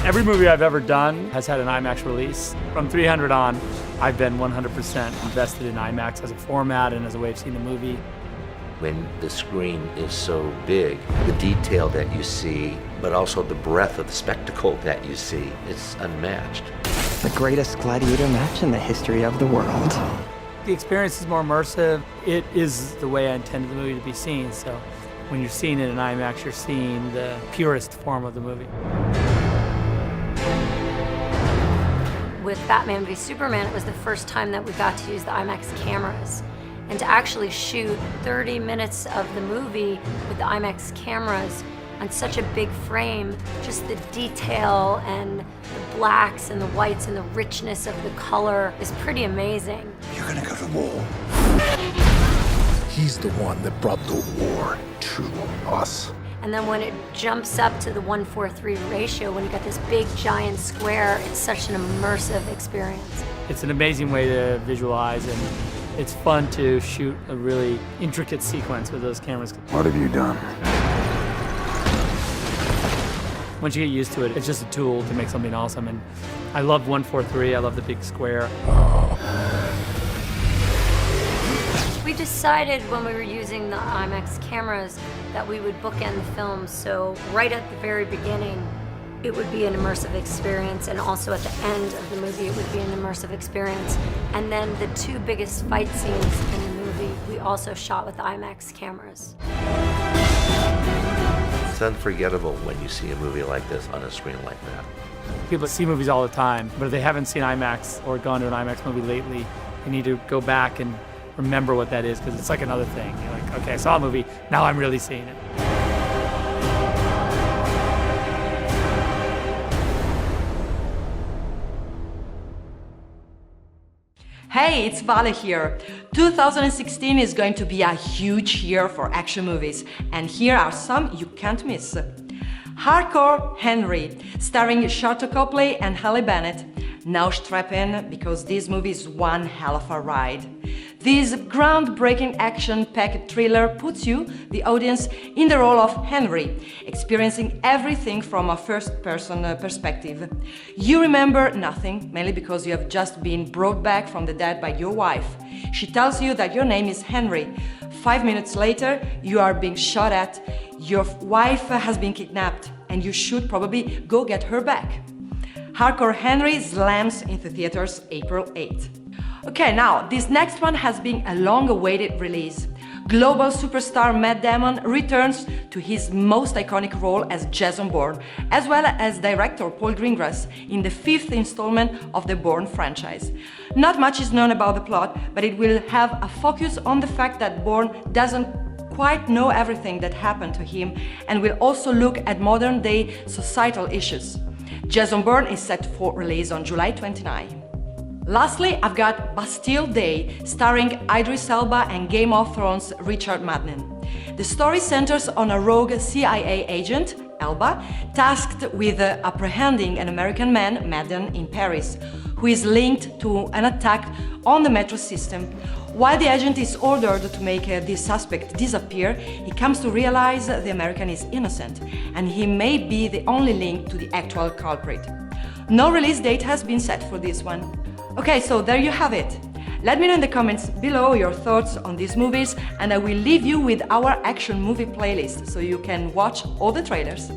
Every movie I've ever done has had an IMAX release. From 300 on, I've been 100% invested in IMAX as a format and as a way of seeing the movie. When the screen is so big, the detail that you see, but also the breadth of the spectacle that you see, it's unmatched. The greatest gladiator match in the history of the world. The experience is more immersive. It is the way I intended the movie to be seen, so when you're seeing it in IMAX, you're seeing the purest form of the movie. With Batman v Superman, it was the first time that we got to use the IMAX cameras. And to actually shoot 30 minutes of the movie with the IMAX cameras on such a big frame, just the detail and the blacks and the whites and the richness of the color is pretty amazing. You're gonna go to war. He's the one that brought the war to us. And then when it jumps up to the 1:4:3 ratio, when you got this big giant square, it's such an immersive experience. It's an amazing way to visualize, and it's fun to shoot a really intricate sequence with those cameras. What have you done? Once you get used to it, it's just a tool to make something awesome. And I love 1:4:3, I love the big square. We decided when we were using the IMAX cameras that we would bookend the film, so right at the very beginning, it would be an immersive experience, and also at the end of the movie, it would be an immersive experience. And then the two biggest fight scenes in the movie, we also shot with the IMAX cameras. It's unforgettable when you see a movie like this on a screen like that. People see movies all the time, but if they haven't seen IMAX or gone to an IMAX movie lately, they need to go back and remember what that is, because it's like another thing. You're like, okay, I saw a movie, now I'm really seeing it. Hey, it's Vale here. 2016 is going to be a huge year for action movies, and here are some you can't miss. Hardcore Henry, starring Sharlto Copley and Halle Bennett. Now strap in, because this movie is one hell of a ride. This groundbreaking action-packed thriller puts you, the audience, in the role of Henry, experiencing everything from a first-person perspective. You remember nothing, mainly because you have just been brought back from the dead by your wife. She tells you that your name is Henry. 5 minutes later, you are being shot at, your wife has been kidnapped, and you should probably go get her back. Hardcore Henry slams into theaters April 8th. Okay, now, this next one has been a long-awaited release. Global superstar Matt Damon returns to his most iconic role as Jason Bourne, as well as director Paul Greengrass in the 5th installment of the Bourne franchise. Not much is known about the plot, but it will have a focus on the fact that Bourne doesn't quite know everything that happened to him, and will also look at modern-day societal issues. Jason Bourne is set for release on July 29. Lastly, I've got Bastille Day, starring Idris Elba and Game of Thrones' Richard Madden. The story centers on a rogue CIA agent, Elba, tasked with apprehending an American man, Madden, in Paris, who is linked to an attack on the metro system. While the agent is ordered to make this suspect disappear, he comes to realize the American is innocent, and he may be the only link to the actual culprit. No release date has been set for this one. Okay, so there you have it. Let me know in the comments below your thoughts on these movies, and I will leave you with our action movie playlist so you can watch all the trailers.